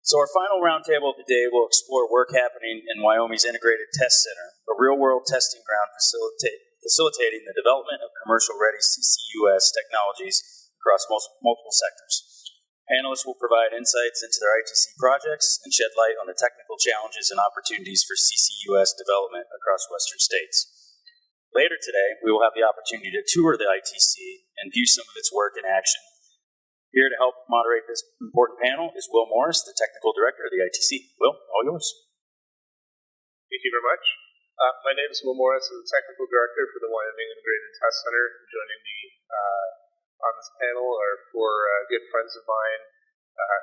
So our final roundtable of the day will explore work happening in Wyoming's Integrated Test Center, a real-world testing ground facilitating the development of commercial-ready CCUS technologies across multiple sectors. Panelists will provide insights into their ITC projects and shed light on the technical challenges and opportunities for CCUS development across Western states. Later today, we will have the opportunity to tour the ITC and view some of its work in action. Here to help moderate this important panel is Will Morris, the Technical Director of the ITC. Will, all yours. Thank you very much. My name is Will Morris. I'm the Technical Director for the Wyoming Integrated Test Center. Joining me on this panel are four good friends of mine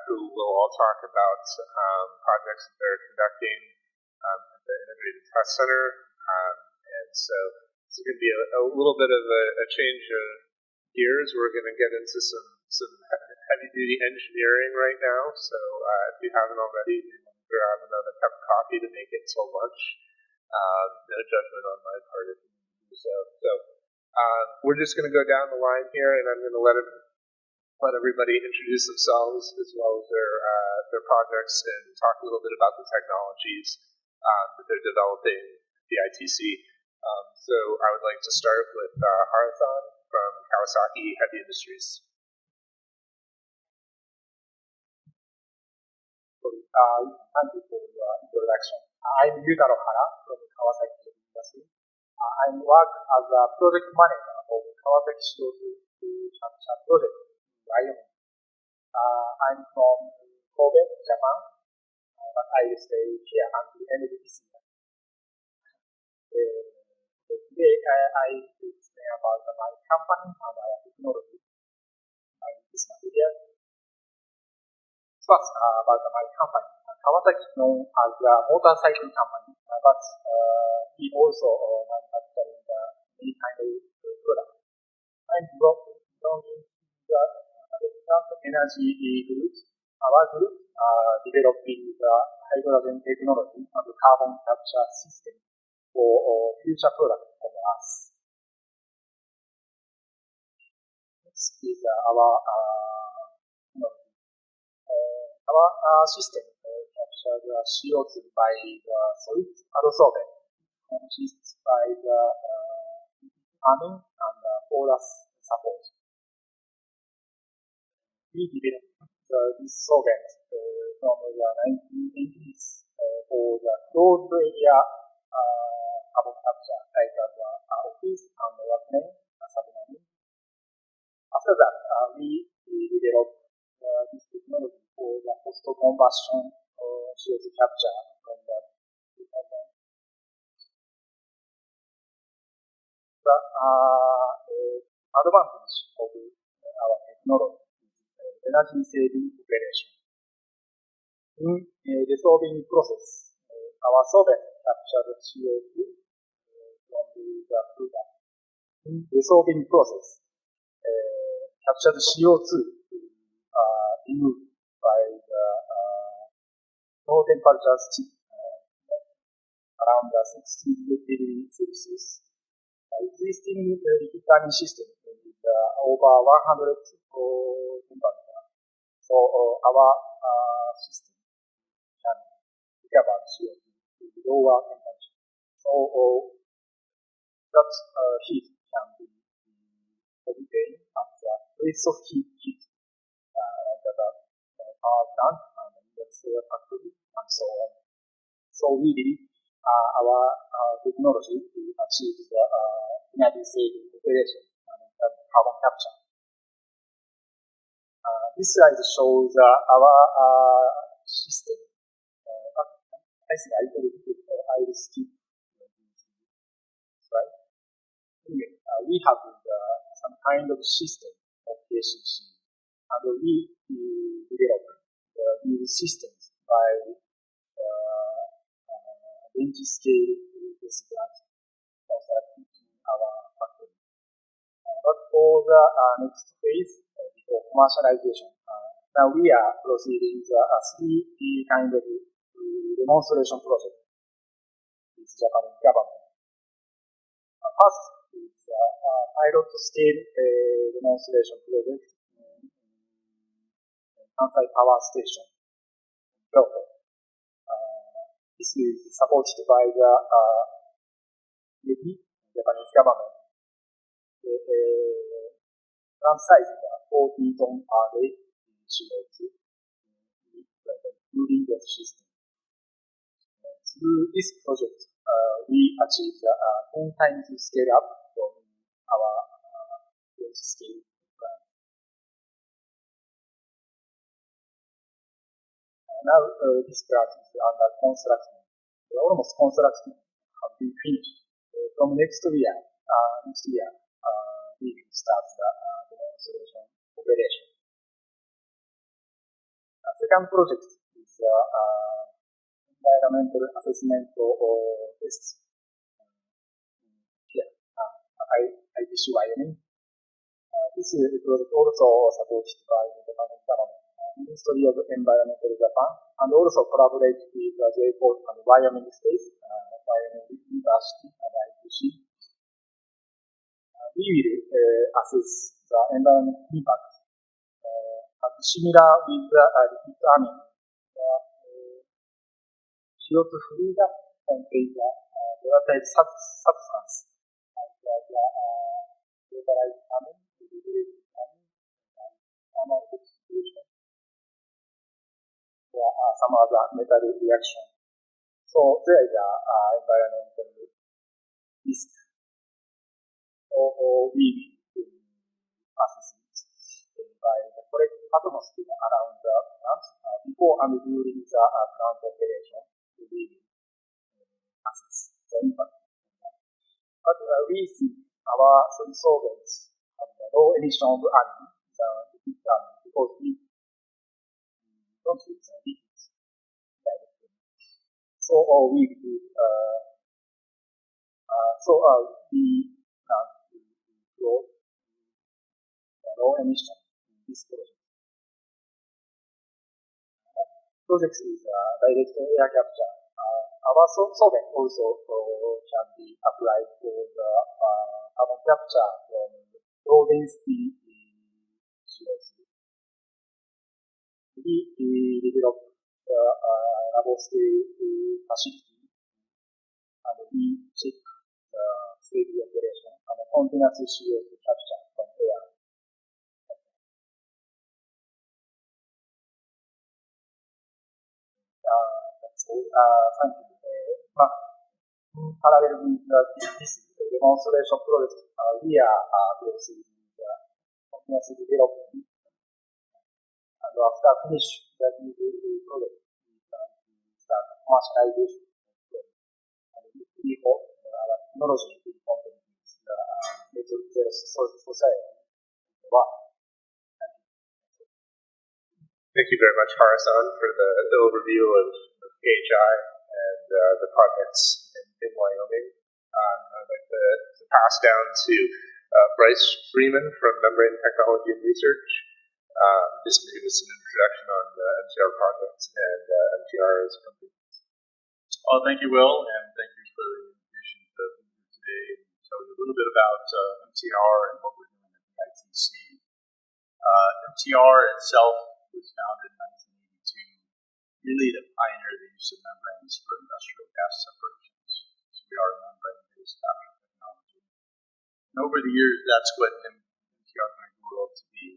who will all talk about projects that they're conducting at the Integrated Test Center. And so this is going to be a little bit of a change of gears. We're going to get into some heavy-duty engineering right now, so if you haven't already, grab another cup of coffee to make it till lunch. No judgment on my part if you do so. So we're just going to go down the line here, and I'm going to let everybody introduce themselves as well as their projects and talk a little bit about the technologies that they're developing at the ITC. So I would like to start with Hara from Kawasaki Heavy Industries. Thank you for your introduction. I'm Yutaro Hara from Kawasaki Industry. I work as a project manager of Kawasaki CCUS capture project in Wyoming. I'm from Kobe, Japan, but I stay here until the end of this year. Today I will explain about my company and our technology in this material. First, about my company. Kawasaki is known as a motorcycle company, but we also manufacture many kinds of products. I'm belonging to the energy groups. Our group developing the hydrogen technology and the carbon capture system for future products of us. Next is our system captures the CO2 by the solid adsorbent. It consists by the farming and forest support. We developed this solvent from the 1980s for the closed area carbon capture, like the office and the workplace, submarine. After that, we developed this technology for the post-combustion CO2 capture from the advantage of our technology is energy saving operation. In the dissolving process, our solvent captures CO2 from the product. In the dissolving process, captured CO2 removed by the low temperature steam around 60 degrees Celsius. The existing liquid burning system is over 100 temperature. So our system can recover CO2 to lower temperature. So that heat can be obtained at the place of heat like the power plant and industrial factory and so on. So we believe our technology to achieve the energy saving operation and carbon capture. This slide shows our system. I think I will skip this slide. Anyway, we have some kind of system of KCC, and we develop these systems by bench scale test plant in our factory. But for the next phase, before commercialization, now we are proceeding the three kind of demonstration project with Japanese government. First is pilot scale demonstration project in Kansai Power Station, Kyoto. This is supported by the Japanese government. Plant size is 40 ton per day CO2 cooling gas system. Through this project, we achieved 10 times scale up from our large scale plant. Now this plant is under construction. Almost construction have been finished. From next year, we will start the demonstration operation. Second project is environmental assessment tests. Here, ITC Wyoming. This project also supported by the Japanese government, Ministry of Environmental Japan, and also collaborate with J-Port and Wyoming State, Wyoming University, and ITC. We will assess the environmental impact similar with determining CO2 free gas contain volatile substance like vaporized amine, regulated amine, and thermal oxidation, or some other metal reaction. So there is an environmental risk. Or we will assess it by the correct atmosphere around the plant before and during the plant operation. We will assess the impact. But we see our solvents have low emission of amine because we don't use liquids directly. So we will low emission in this project. Project is direct air capture. Our solvent also can be applied for the carbon capture from low density CO2. We developed the labo scale facility and we check the steady operation and continuous CO2 capture from air. That's all. Thank you. Parallel with this demonstration project, we are proceeding with continuous development. And after finish the project, we can start commercialization. We hope our technology will contribute to the net zero society. Thank you very much, Hara-san, for the overview of PHI and the projects in Wyoming. I'd like to pass down to Brice Freeman from Membrane Technology and Research. Just to give us an introduction on the MTR project and MTR as a company. Well, thank you, Will, and thank you for the invitation to be here today and tell you a little bit about MTR and what we're doing at the ITC. MTR itself was founded in 1982, really to pioneer the use of membranes for industrial gas separations. So we are a membrane-based capture technology. And over the years, that's what MTR grew up to be.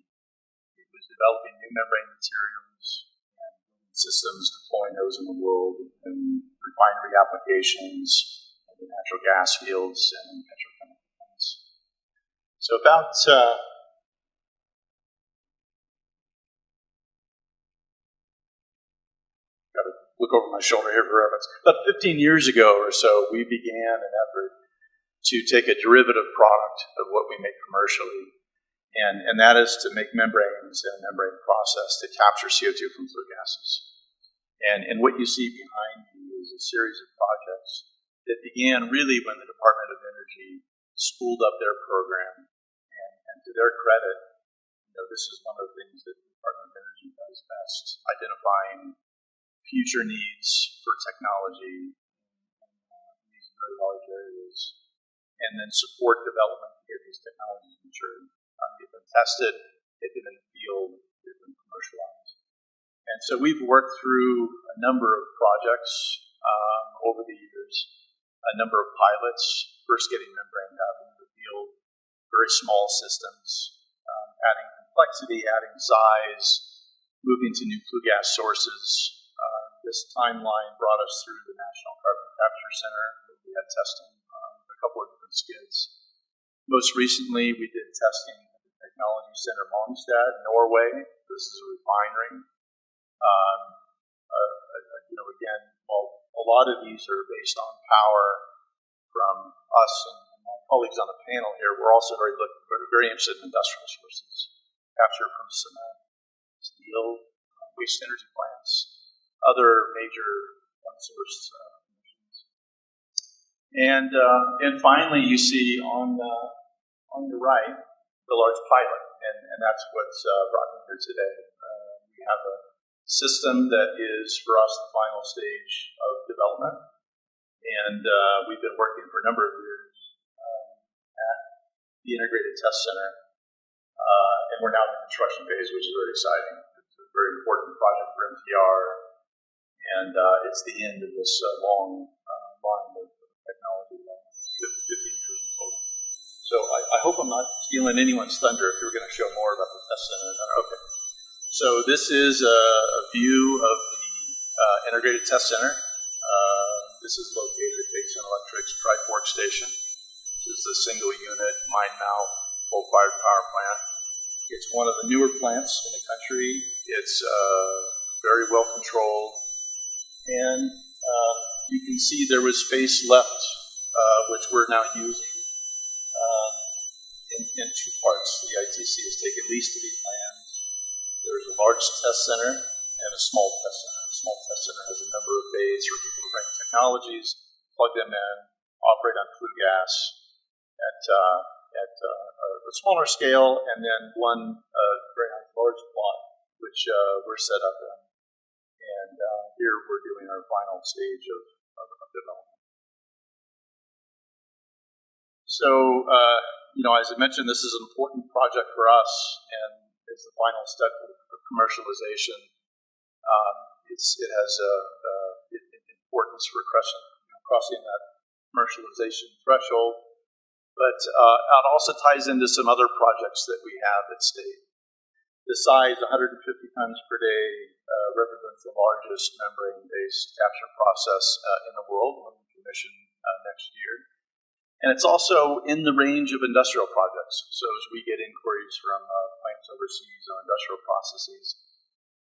It was developing new membrane materials and building systems, deploying those in the world, and refinery applications, in the natural gas fields, and in petrochemical plants. So about look over my shoulder here for reference. About 15 years ago or so, we began an effort to take a derivative product of what we make commercially, and that is to make membranes and a membrane process to capture CO2 from flue gases. And what you see behind me is a series of projects that began really when the Department of Energy spooled up their program, and to their credit, this is one of the things that the Department of Energy does best, identifying future needs for technology in these very large areas, and then support development to get these technologies mature, get them tested, get them in the field, get them commercialized. And so we've worked through a number of projects over the years, a number of pilots, first getting membrane out into the field, very small systems, adding complexity, adding size, moving to new flue gas sources. This timeline brought us through the National Carbon Capture Center, where we had testing a couple of different skids. Most recently, we did testing at the Technology Center Malmstad, Norway. This is a refinery. Again, while a lot of these are based on power from us and my colleagues on the panel here, we're also very interested in industrial sources. Capture from cement, steel, waste energy plants, other major source emissions. And finally, you see on the right the large pilot, and that's what's brought me here today. We have a system that is, for us, the final stage of development. And we've been working for a number of years at the Integrated Test Center. And we're now in the construction phase, which is very exciting. It's a very important project for MTR. And it's the end of this long line of technology, 15 years in total. So I hope I'm not stealing anyone's thunder if you're going to show more about the test center. Okay. So this is a view of the Integrated Test Center. This is located at Basin Electric's Tri-Fork Station. This is a single unit mine mount coal-fired power plant. It's one of the newer plants in the country. It's very well controlled. And you can see there was space left, which we're now using in two parts. The ITC has taken lease to these lands. There's a large test center and a small test center. The small test center has a number of bays for people to bring technologies, plug them in, operate on flue gas at a smaller scale, and then one very large plot, which we're set up in. And here we're doing our final stage of development. So, as I mentioned, this is an important project for us, and it's the final step of commercialization. It has importance for crossing that commercialization threshold, but it also ties into some other projects that we have at stake. The size, 150 tons per day, represents the largest membrane-based capture process in the world, when we commission next year. And it's also in the range of industrial projects. So as we get inquiries from plants overseas on industrial processes,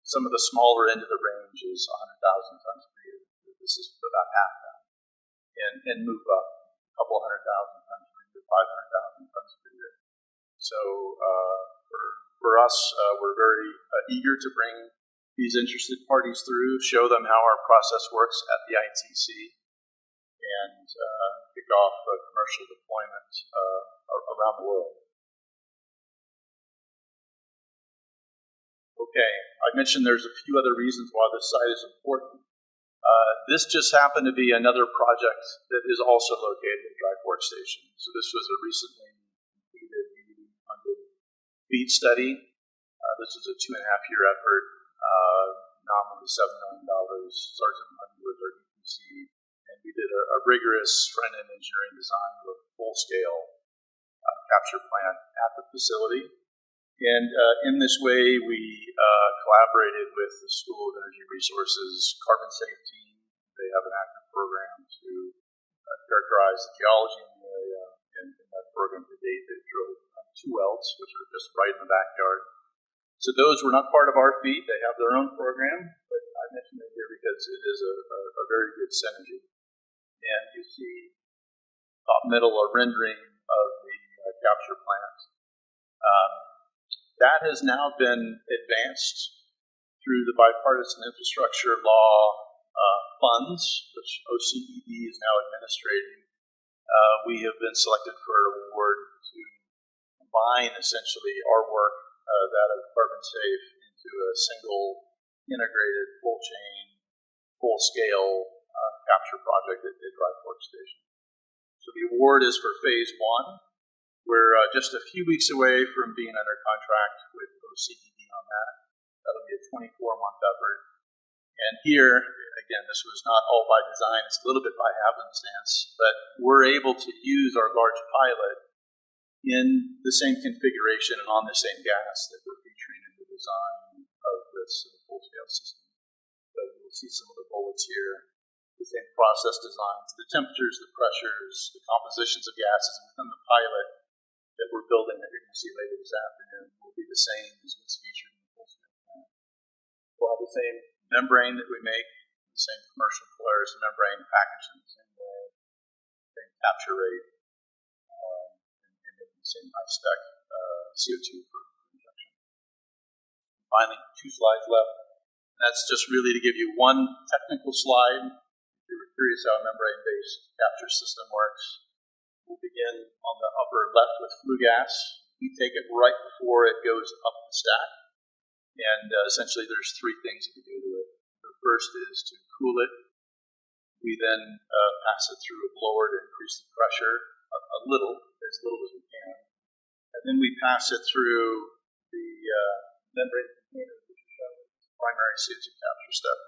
some of the smaller end of the range is 100,000 tons per year. This is about half that. And move up a couple 100,000 tons per year, 500,000 tons per year. So for us, we're very eager to bring these interested parties through, show them how our process works at the ITC, and kick off commercial deployment around the world. Okay, I mentioned there's a few other reasons why this site is important. This just happened to be another project that is also located at Tri-Fork Station. So this was a recently completed FEED study. This was a 2.5-year effort, nominally $7 million. Sergeant Mundy was our EPC. And we did a rigorous front-end engineering design of a full-scale capture plant at the facility. And in this way, we collaborated with the School of Energy Resources Carbon Safe team. They have an active program to characterize the geology in the area. And in that program to date, they've drilled 2 wells, which are just right in the backyard. So those were not part of our FEED. They have their own program, but I mentioned it here because it is a very good synergy. And you see top middle a rendering of the capture plant. That has now been advanced through the bipartisan infrastructure law funds, which OCED is now administrating. We have been selected for an award to combine essentially our work, that of Carbon Safe, into a single integrated full chain, full scale capture project at Tri-Fork Station. So the award is for phase 1. We're just a few weeks away from being under contract with OCED on that. That'll be a 24-month effort. And here, again, this was not all by design, it's a little bit by happenstance, but we're able to use our large pilot in the same configuration and on the same gas that we're featuring in the design of this full-scale system. So you'll see some of the bullets here, the same process designs, the temperatures, the pressures, the compositions of gases within the pilot that we're building that you're going to see later this afternoon will be the same as what's featured in the full-scale plant. We'll have the same membrane that we make, the same commercial Polaris membrane packaged in the same way, same capture rate, and the same high spec CO2 for injection. Finally, 2 slides left. That's just really to give you one technical slide. If you're curious how a membrane-based capture system works, we'll begin on the upper left with flue gas. We take it right before it goes up the stack. And essentially there's 3 things that we do to it. The first is to cool it. We then pass it through a blower to increase the pressure a little as we can. And then we pass it through the membrane container, which is shown as the primary CO2 capture step,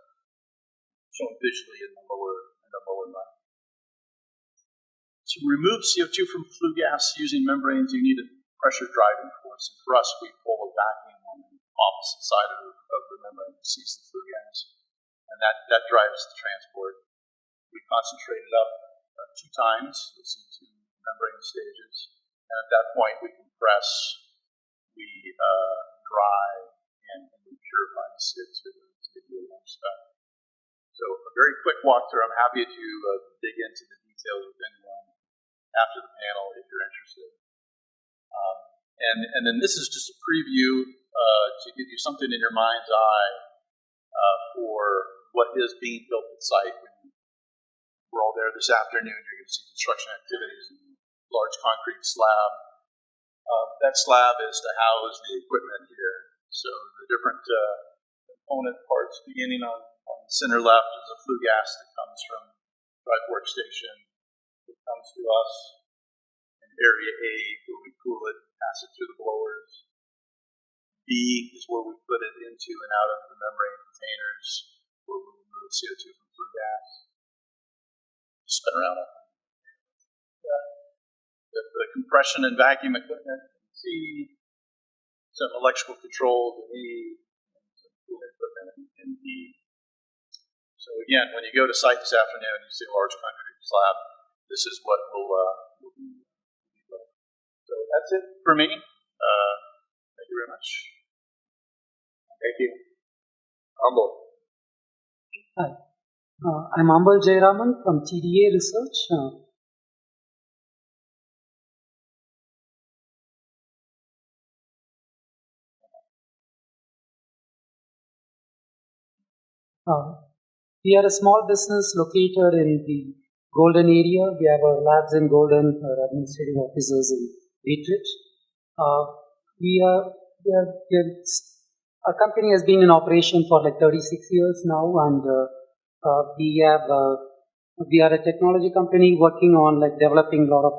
shown visually in the lower left. To remove CO2 from flue gas using membranes, you need a pressure driving force. And for us, we pull a vacuum on the opposite side of the membrane to seize the flue gas. And that drives the transport. We concentrate it up 2 times. It's in 2 membrane stages. And at that point, we compress, we dry, and we purify the CO2 to give you a large spec. So a very quick walkthrough. I'm happy to dig into the details with anyone after the panel if you're interested. And then this is just a preview to give you something in your mind's eye for what is being built at site. We're all there this afternoon. You're going to see construction activities in a large concrete slab. That slab is to house the equipment here. So the different component parts, beginning on the center left, is a flue gas that comes from the drive workstation. It comes to us in area A, where we cool it, pass it through the blowers. B is where we put it into and out of the membrane containers, where we remove CO2 from flue gas. Spin around it. The compression and vacuum equipment, C, some electrical controls in E, and some cooling equipment in D. So again, when you go to site this afternoon, you see a large concrete slab. This is what will be built. So that's it for me. Thank you very much. Thank you. Ambal. Hi, I'm Ambal Jayaraman from TDA Research. We are a small business located in the Golden area. We have our labs in Golden, our administrative offices in Wheatridge. Our company has been in operation for like 36 years now, and we are a technology company working on like developing a lot of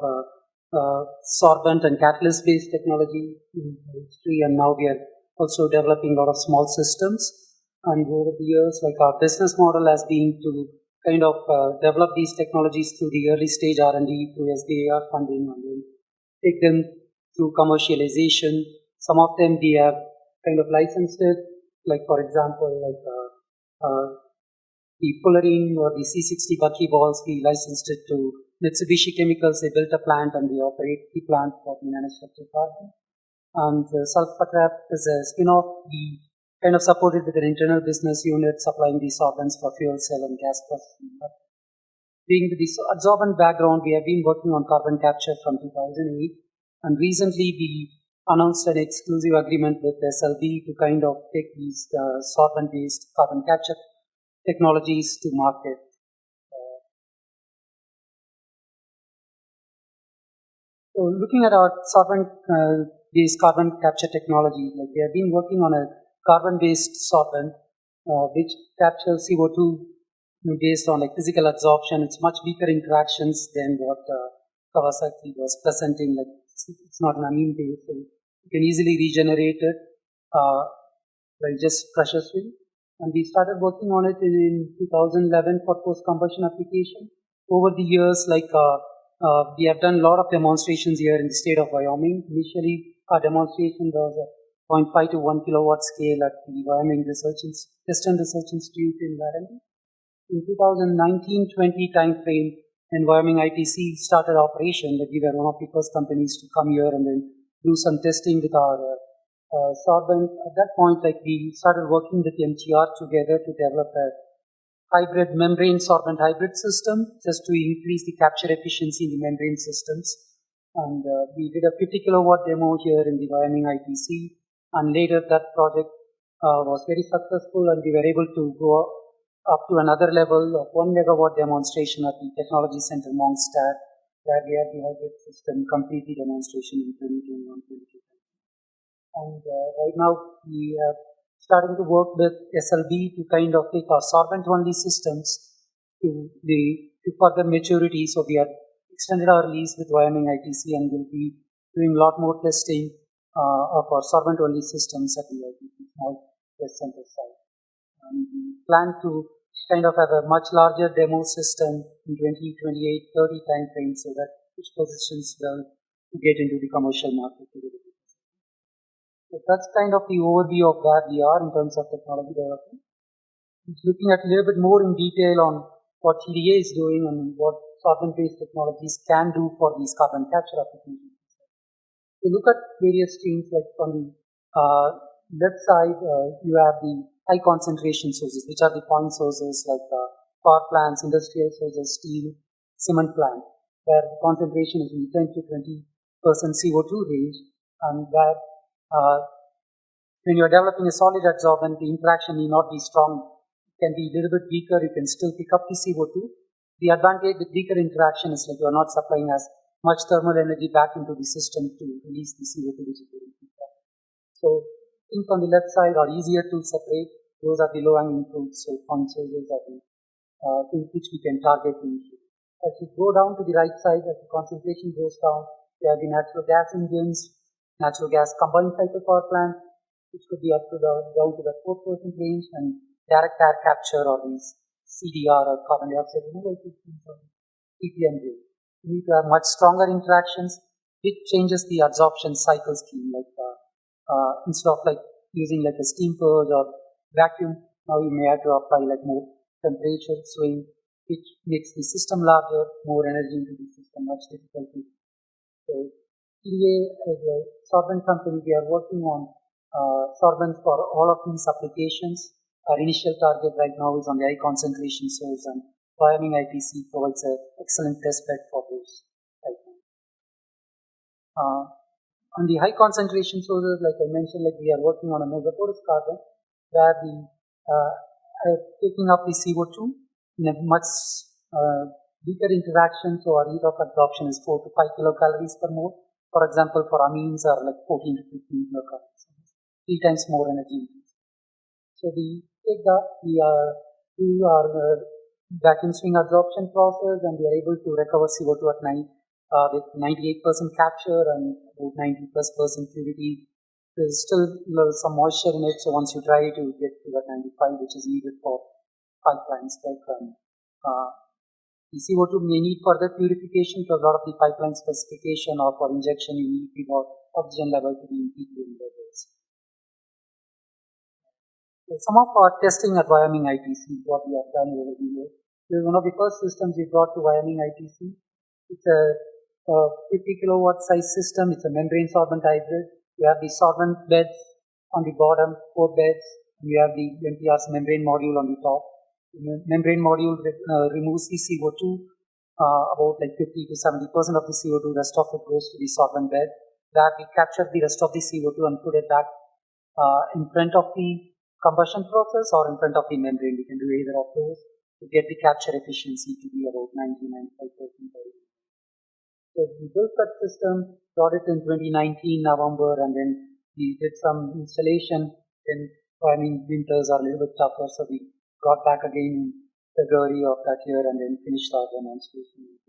sorbent and catalyst based technology in the industry, and now we are also developing a lot of small systems. And over the years, like our business model has been to kind of develop these technologies through the early stage R&D through SBIR funding, and then take them through commercialization. Some of them we have kind of licensed it, like for example, like the fullerene or the C60 buckyballs, we licensed it to Mitsubishi Chemicals. They built a plant and they operate the plant for the nanostructure carbon. And the sulfur trap is a spin-off. We kind of supported with an internal business unit supplying these solvents for fuel cell and gas processing. But being with this absorbent background, we have been working on carbon capture from 2008, and recently we announced an exclusive agreement with SLB to kind of take these sorbent-based carbon capture technologies to market. So looking at our sorbent-based carbon capture technology, like we have been working on a carbon-based sorbent, which captures CO2 based on like physical absorption. It's much weaker interactions than what Kawasaki was presenting. Like it's not an amine base, so you can easily regenerate it. like just pressure swing. And we started working on it in 2011 for post-combustion application. Over the years, we have done a lot of demonstrations here in the state of Wyoming. Initially, our demonstration was a 0.5 to 1 kilowatt scale at the Wyoming Western Research Institute in Wyoming. In 2019-20 timeframe, when Wyoming ITC started operation, we were one of the first companies to come here and then do some testing with our sorbent. At that point, we started working with MTR together to develop a hybrid membrane sorbent hybrid system just to increase the capture efficiency in the membrane systems. And we did a 50 kilowatt demo here in the Wyoming ITC. And later that project was very successful, and we were able to go up to another level of 1 megawatt demonstration at the Technology Center Mongstad, where we had the hybrid system completely demonstration in 2021-2022. And right now we are starting to work with SLB to kind of take our sorbent-only systems to further maturity. So we have extended our lease with Wyoming ITC, and we'll be doing a lot more testing of our sorbent-only systems at the ITC small test center site. And we plan to kind of have a much larger demo system in 2028-30 time frame, so that which positions well to get into the commercial market. So that's kind of the overview of where we are in terms of technology development. Looking at a little bit more in detail on what TDA is doing and what sorbent-based technologies can do for these carbon capture applications. To look at various streams, like on the left side, you have the high concentration sources, which are the point sources like power plants, industrial sources, steel, cement plant, where the concentration is in 10 to 20% CO2 range, and where when you are developing a solid adsorbent, the interaction need not be strong. It can be a little bit weaker, you can still pick up the CO2. The advantage with weaker interaction is like you are not supplying as much thermal energy back into the system to release the CO2, which is very important. So things on the left side are easier to separate. Those are the low-hanging fruits, so point sources are the things which we can target initially. As you go down to the right side, as the concentration goes down, there are the natural gas engines, natural gas combined cycle power plant, which could be up to down to the 4% range, and direct air capture or these CDR or carbon dioxide removal systems or PPM range. You need to have much stronger interactions. It changes the adsorption cycle scheme, instead of using a steam purge or vacuum, now you may have to apply more temperature swing, which makes the system larger, more energy into the system, much difficult to. So TDA as a sorbent company, we are working on sorbents for all of these applications. Our initial target right now is on the high concentration source, and Wyoming ITC provides an excellent test bed for those right now. On the high concentration sources, like I mentioned, we are working on a mesoporous carbon, where we are taking up the CO2 in a much weaker interaction, so our rate of absorption is 4 to 5 kilocalories per mole. For example, for amines are 14 to 15 kilocalories, 3 times more energy. So we take that, we do our vacuum swing adsorption process, and we are able to recover CO2 at with 98% capture and about 90+% purity. There's still some moisture in it, so once you try to get to that 95, which is needed for pipelines, the CO2 may need further purification because a lot of the pipeline specification or for injection you need the oxygen level to be in ppm levels. So some of our testing at Wyoming ITC, what we have done over the years. This is one of the first systems we brought to Wyoming ITC. It's a 50 kilowatt size system. It's a membrane sorbent hybrid. You have the sorbent beds on the bottom, 4 beds, and you have the MPR's membrane module on the top. The membrane module removes the CO2, about 50 to 70% of the CO2, rest of it goes to the sorbent bed, where we capture the rest of the CO2 and put it back in front of the combustion process or in front of the membrane. We can do either of those to get the capture efficiency to be about 90-95%. So we built that system, got it in 2019 November, and then we did some installation. Winters are a little bit tougher, so we got back again in February of that year and then finished our demonstration.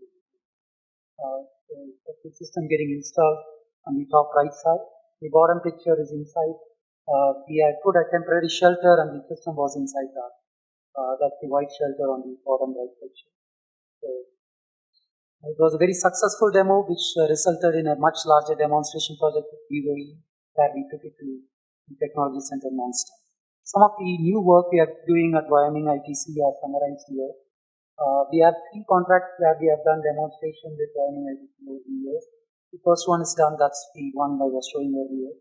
So the system getting installed on the top right side. The bottom picture is inside. We had put a temporary shelter and the system was inside that. That's the white shelter on the bottom right picture. So it was a very successful demo which resulted in a much larger demonstration project with UAE where we took it to the Technology Center Monster. Some of the new work we are doing at Wyoming ITC are summarized here. We have 3 contracts where we have done demonstration with Wyoming ITC over the years. The first one is done, that's the one I was showing earlier.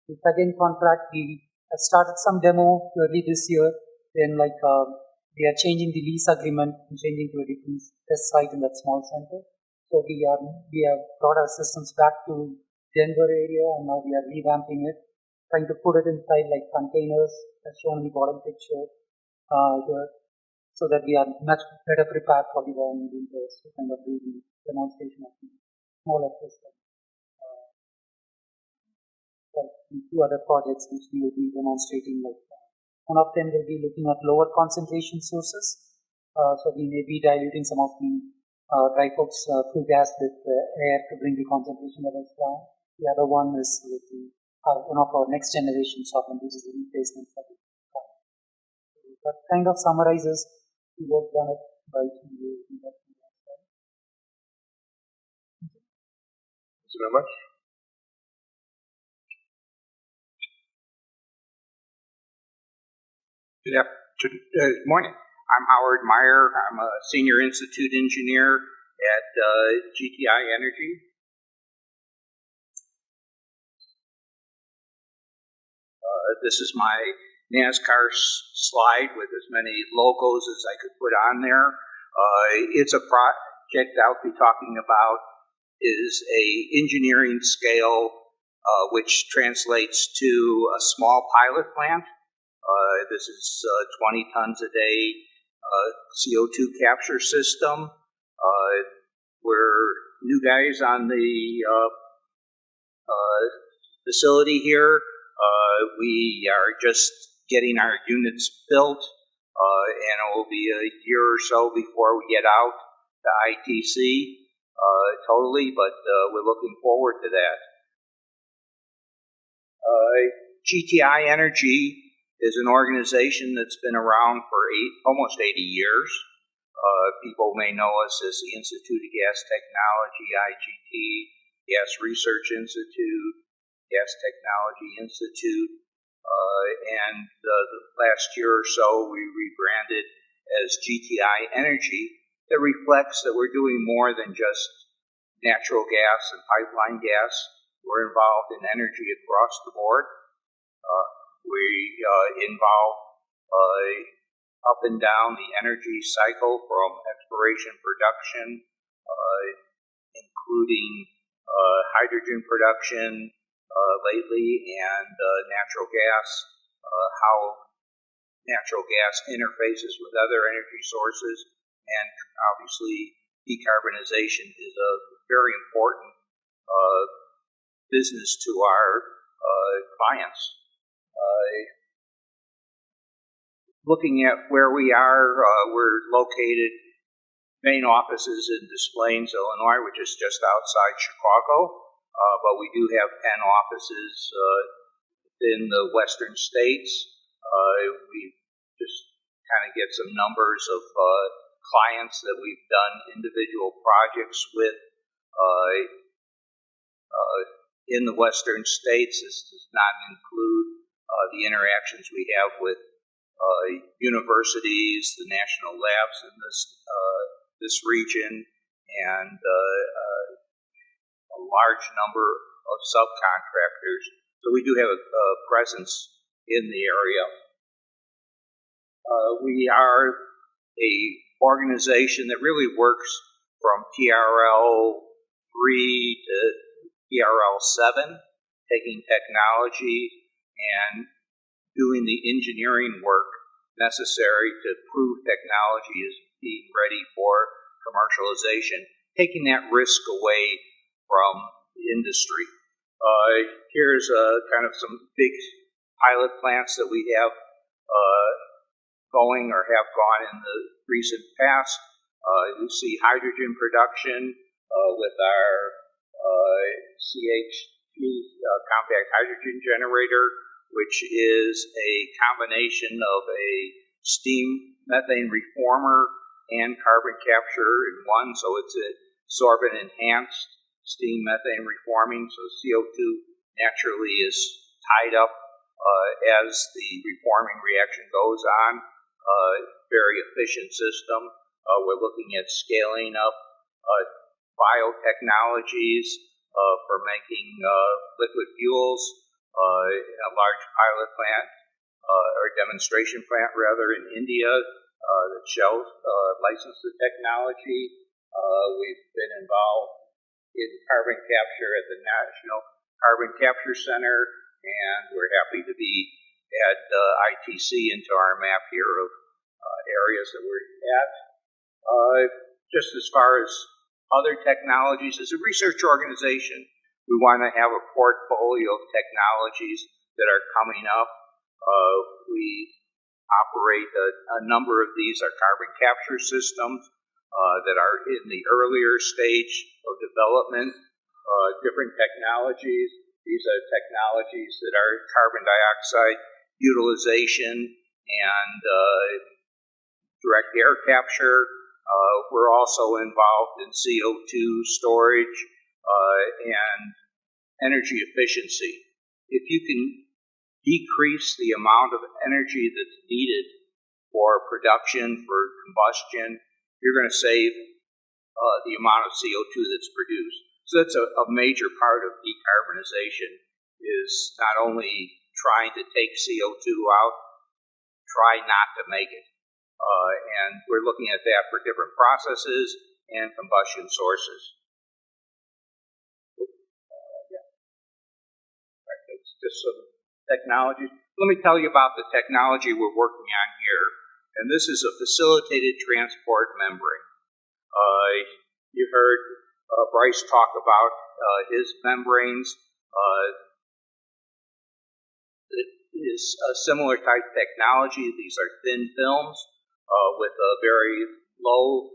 The second contract, we have started some demo early this year. Then we are changing the lease agreement and changing to a different test site in that small center. So we have brought our systems back to Denver area and now we are revamping it, trying to put it inside like containers as shown in the bottom picture here, so that we are much better prepared for the Wyoming winters to kind of do the demonstration of the smaller system. The 2 other projects which we will be demonstrating, like one of them will be looking at lower concentration sources. So we may be diluting some of the dry folks flue gas with air to bring the concentration levels down. The other one is with one of our next generation solvent, which is the replacement for the that kind of summarizes the work done by TU. Thank you very much. Good morning. I'm Howard Meyer. I'm a senior institute engineer at GTI Energy. This is my NASCAR slide with as many logos as I could put on there. It's a project I'll be talking about is a engineering scale which translates to a small pilot plant. This is 20 tons a day CO2 capture system. We're new guys on the facility here. We are just getting our units built, and it will be a year or so before we get out to ITC totally, but we're looking forward to that. GTI Energy is an organization that's been around for almost 80 years. People may know us as the Institute of Gas Technology, IGT, Gas Research Institute, Gas Technology Institute, and the last year or so we rebranded as GTI Energy. That reflects that we're doing more than just natural gas and pipeline gas. We're involved in energy across the board. We involve up and down the energy cycle from exploration production, including hydrogen production lately and natural gas, how natural gas interfaces with other energy sources, and obviously decarbonization is a very important business to our clients. Looking at where we are, we're located, main offices in Des Plaines, Illinois, which is just outside Chicago, but we do have 10 offices in the western states. We just kind of get some numbers of clients that we've done individual projects with in the western states. This does not include the interactions we have with universities, the national labs in this region, and a large number of subcontractors. So we do have a presence in the area. We are a organization that really works from TRL 3 to TRL 7, taking technology and doing the engineering work necessary to prove technology is being ready for commercialization, taking that risk away from the industry. Here's kind of some big pilot plants that we have going or have gone in the recent past. You see hydrogen production with our CHP compact hydrogen generator. which is a combination of a steam methane reformer and carbon capture in one. So it's a sorbent enhanced steam methane reforming. So CO2 naturally is tied up as the reforming reaction goes on. Very efficient system. We're looking at scaling up biotechnologies for making liquid fuels in a large pilot plant or demonstration plant rather in India that Shell licensed the technology. We've been involved in carbon capture at the National Carbon Capture Center, and we're happy to be at ITC into our map here of areas that we're at. Just as far as other technologies, as a research organization, we want to have a portfolio of technologies that are coming up. We operate a number of these are carbon capture systems that are in the earlier stage of development. Different technologies. These are technologies that are carbon dioxide utilization and direct air capture. We're also involved in CO2 storage and energy efficiency. If you can decrease the amount of energy that's needed for production, for combustion, you're going to save the amount of CO2 that's produced. So that's a major part of decarbonization, is not only trying to take CO2 out, try not to make it. And we're looking at that for different processes and combustion sources. It's just some technology. Let me tell you about the technology we're working on here. And this is a facilitated transport membrane. You heard Brice talk about his membranes. It is a similar type technology. These are thin films with a very low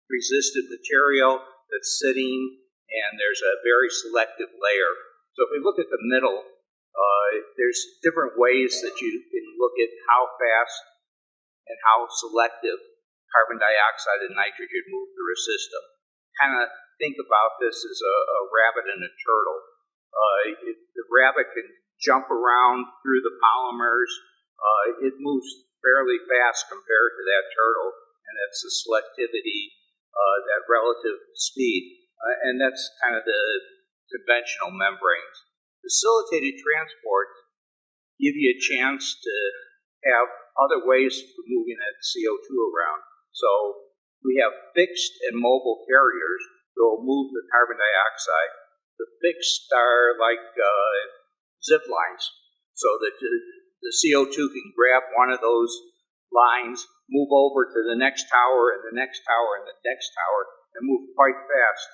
resistant material that's sitting, and there's a very selective layer. So if we look at the middle, there's different ways that you can look at how fast and how selective carbon dioxide and nitrogen move through a system. Kind of think about this as a rabbit and a turtle. The rabbit can jump around through the polymers. It moves fairly fast compared to that turtle, and that's the selectivity, that relative speed. And that's kind of the conventional membranes. Facilitated transport give you a chance to have other ways of moving that CO2 around. So we have fixed and mobile carriers that will move the carbon dioxide. The fixed are like zip lines, so that the CO2 can grab one of those lines, move over to the next tower and the next tower and the next tower, and move quite fast.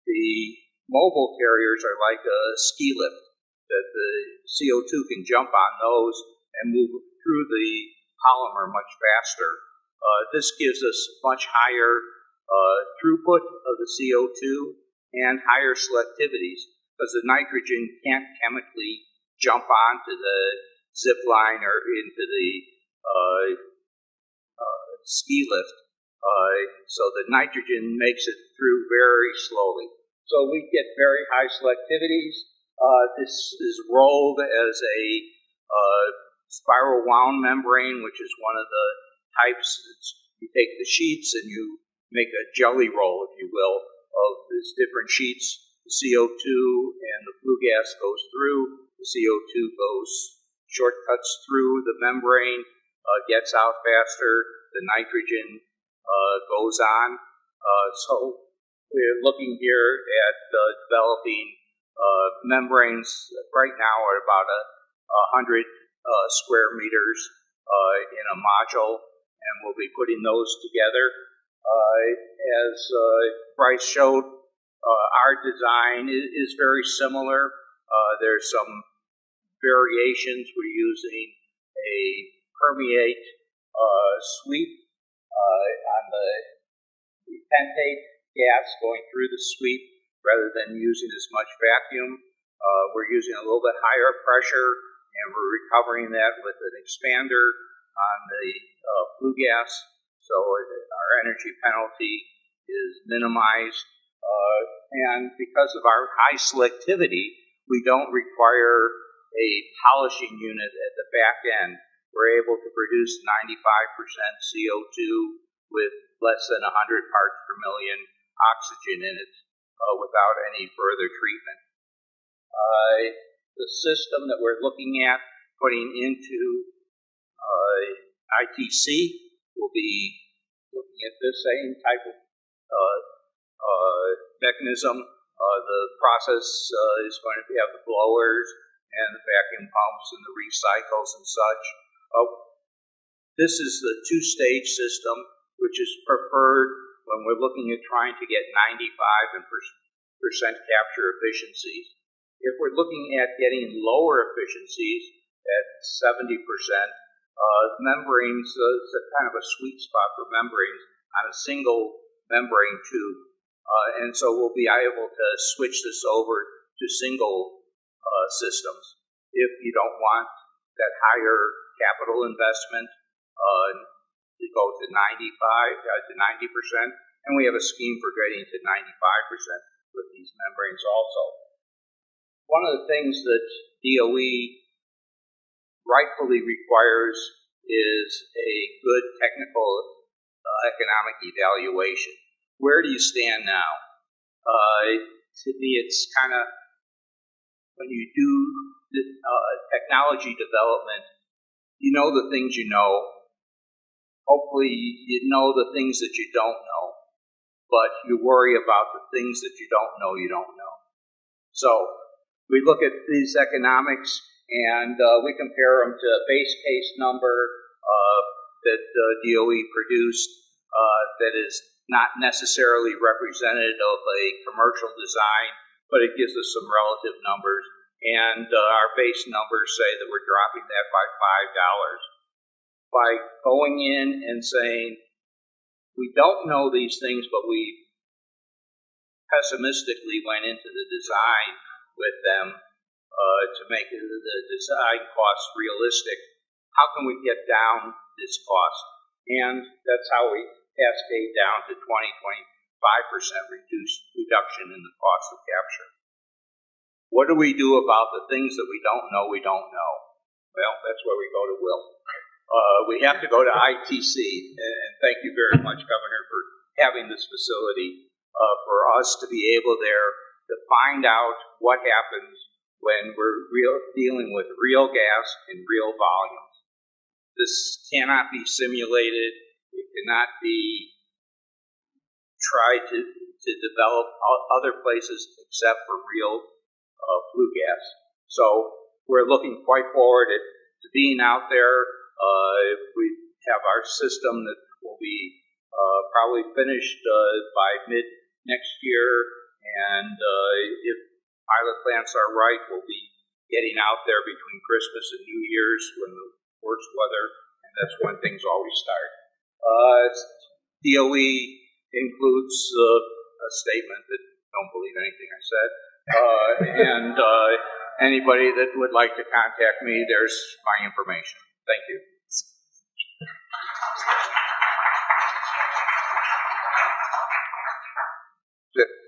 The mobile carriers are like a ski lift, that the CO2 can jump on those and move through the polymer much faster. This gives us much higher throughput of the CO2 and higher selectivities, because the nitrogen can't chemically jump onto the zip line or into the ski lift. So the nitrogen makes it through very slowly. So we get very high selectivities. This is rolled as a spiral wound membrane, which is one of the types. You take the sheets and you make a jelly roll, if you will, of these different sheets. The CO2 and the flue gas goes through. The CO2 shortcuts through the membrane, gets out faster. The nitrogen goes on. So we're looking here at developing membranes that right now are about 100 square meters in a module, and we'll be putting those together. As Brice showed, our design is very similar. There's some variations. We're using a permeate sweep on the pentate gas going through the sweep rather than using as much vacuum. We're using a little bit higher pressure, and we're recovering that with an expander on the flue gas, so our energy penalty is minimized. And because of our high selectivity, we don't require a polishing unit at the back end. We're able to produce 95% CO2 with less than 100 parts per million oxygen in it without any further treatment. The system that we're looking at putting into ITC will be looking at the same type of mechanism. The process is going to have the blowers and the vacuum pumps and the recycles and such. This is the two-stage system, which is preferred when we're looking at trying to get 95% capture efficiencies. If we're looking at getting lower efficiencies at 70%, membranes is a kind of a sweet spot for membranes on a single membrane tube. And so we'll be able to switch this over to single systems. If you don't want that higher capital investment to go to 90%, and we have a scheme for getting to 95% with these membranes also. One of the things that DOE rightfully requires is a good technical economic evaluation. Where do you stand now? To me, it's kind of, when you do technology development, you know the things you know. Hopefully, you know the things that you don't know, but you worry about the things that you don't know you don't know. So we look at these economics, and we compare them to a base case number that DOE produced that is not necessarily representative of a commercial design, but it gives us some relative numbers. And our base numbers say that we're dropping that by $5. By going in and saying, we don't know these things, but we pessimistically went into the design with them to make the design costs realistic, how can we get down this cost? And that's how we cascade down to 20-25% reduction in the cost of capture. What do we do about the things that we don't know we don't know? Well, that's where we go to Will. We have to go to ITC, and thank you very much, Governor, for having this facility for us to be able there to find out what happens when we're dealing with real gas in real volumes. This cannot be simulated. It cannot be tried to develop other places except for real flue gas. So we're looking quite forward to being out there. We have our system that will be probably finished by mid next year, and if pilot plants are right, we'll be getting out there between Christmas and New Year's when the worst weather, and that's when things always start. DOE includes a statement that don't believe anything I said, and anybody that would like to contact me, there's my information. Thank you.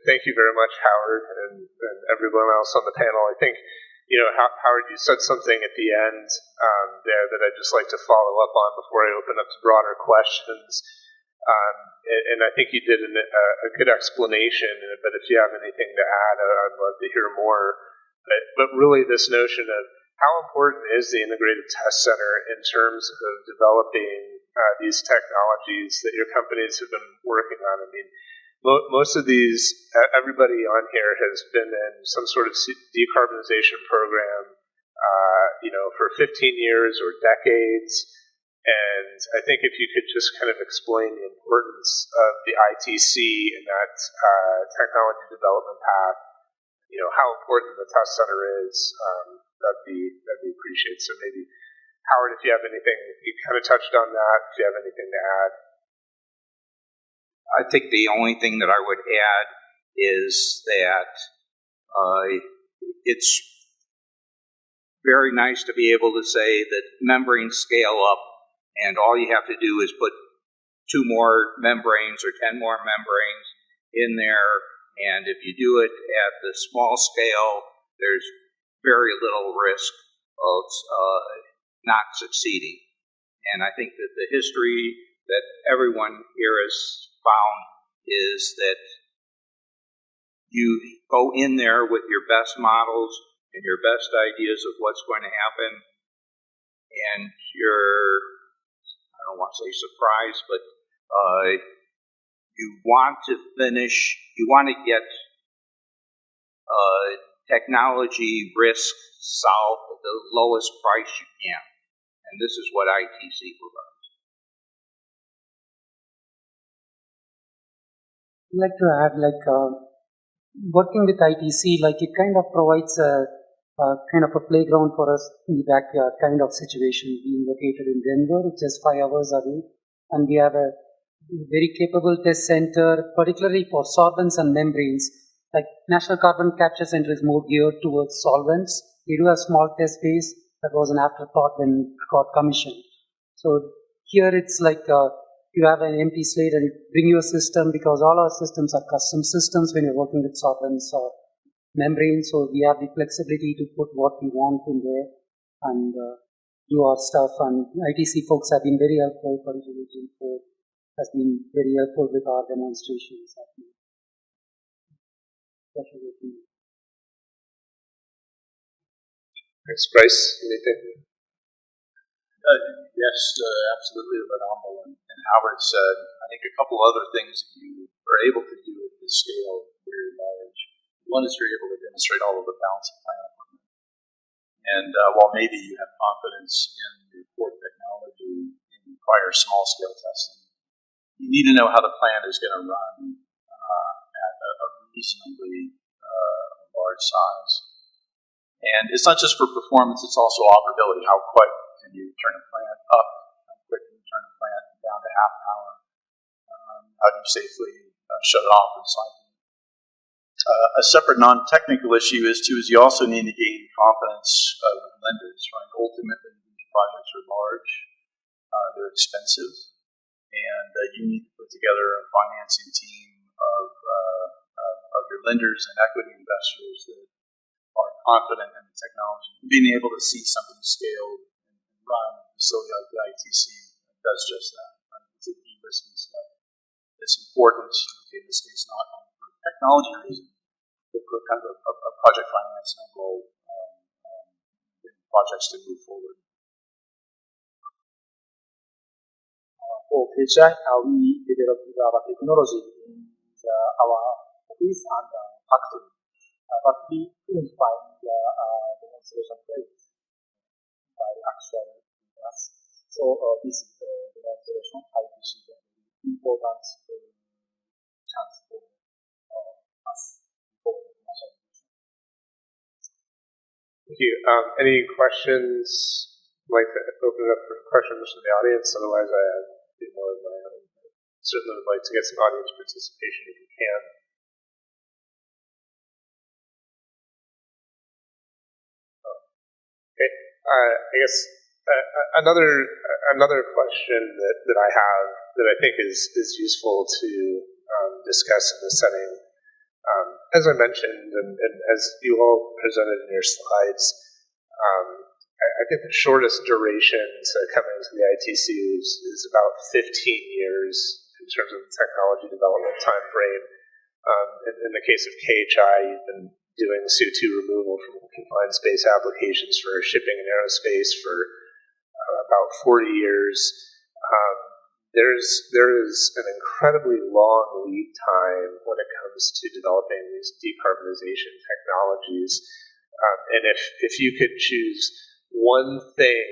Thank you very much, Howard, and everyone else on the panel. I think, Howard, you said something at the end there that I'd just like to follow up on before I open up to broader questions. And I think you did a good explanation, but if you have anything to add, I'd love to hear more. But really this notion of how important is the integrated test center in terms of developing these technologies that your companies have been working on? I mean, most of these, everybody on here has been in some sort of decarbonization program, for 15 years or decades. And I think if you could just kind of explain the importance of the ITC and that technology development path, how important the test center is, that'd be appreciated. So maybe, Howard, if you have anything, you kind of touched on that, if you have anything to add. I think the only thing that I would add is that it's very nice to be able to say that membranes scale up, and all you have to do is put 2 more membranes or 10 more membranes in there, and if you do it at the small scale, there's very little risk of not succeeding. And I think that the history that everyone here has found is that you go in there with your best models and your best ideas of what's going to happen, and you're, I don't want to say surprised, but you want to finish, you want to get technology risk solved at the lowest price you can. And this is what ITC provides. I'd like to add, working with ITC, it kind of provides a kind of a playground for us in the backyard kind of situation. Being located in Denver, just 5 hours away, and we have a very capable test center, particularly for solvents and membranes. Like National Carbon Capture Center is more geared towards solvents. We do have small test space that was an afterthought when it got commissioned. So here it's you have an empty slate and you bring your system, because all our systems are custom systems when you're working with solvents or membranes. So we have the flexibility to put what we want in there and do our stuff. And ITC folks have been very helpful, particularly Jim Ford has been very helpful with our demonstrations. Thanks, Brice. Anything? Yes, absolutely. What Ambal and Howard said. I think a couple other things that you are able to do at this scale very large. One is you're able to demonstrate all of the balance of plant equipment. And while maybe you have confidence in your core technology in prior small scale testing, you need to know how the plant is going to run at a reasonably large size. And it's not just for performance, it's also operability. How quick can you turn a plant up? How quick can you turn a plant down to half power? How do you safely shut it off and cycle? A separate non-technical issue is you also need to gain confidence with lenders, right? Ultimately, these projects are large, they're expensive, and you need to put together a financing team of your lenders and equity investors that are confident in the technology. Being able to see something scaled and run a facility like the ITC does just that. It's a de-risking step. It's important, in this case, not only for technology reasons, but for kind of a project financing goal, projects to move forward. For KHI, we developed our technology in our office and factory, but we couldn't find the demonstration place by actual us. So this demonstration ITC is an important chance for us for commercialization. Thank you. Any questions? I'd like to open it up for questions from the audience. Otherwise, I have a few more of my own. Certainly would like to get some audience participation if you can. Okay. I guess another question that I have that I think is useful to discuss in this setting. As I mentioned, and as you all presented in your slides, I think the shortest duration to come into the ITC is about 15 years in terms of the technology development time frame. In the case of KHI, you've been doing CO2 removal from confined space applications for shipping and aerospace for about 40 years. There is an incredibly long lead time when it comes to developing these decarbonization technologies. And if you could choose one thing,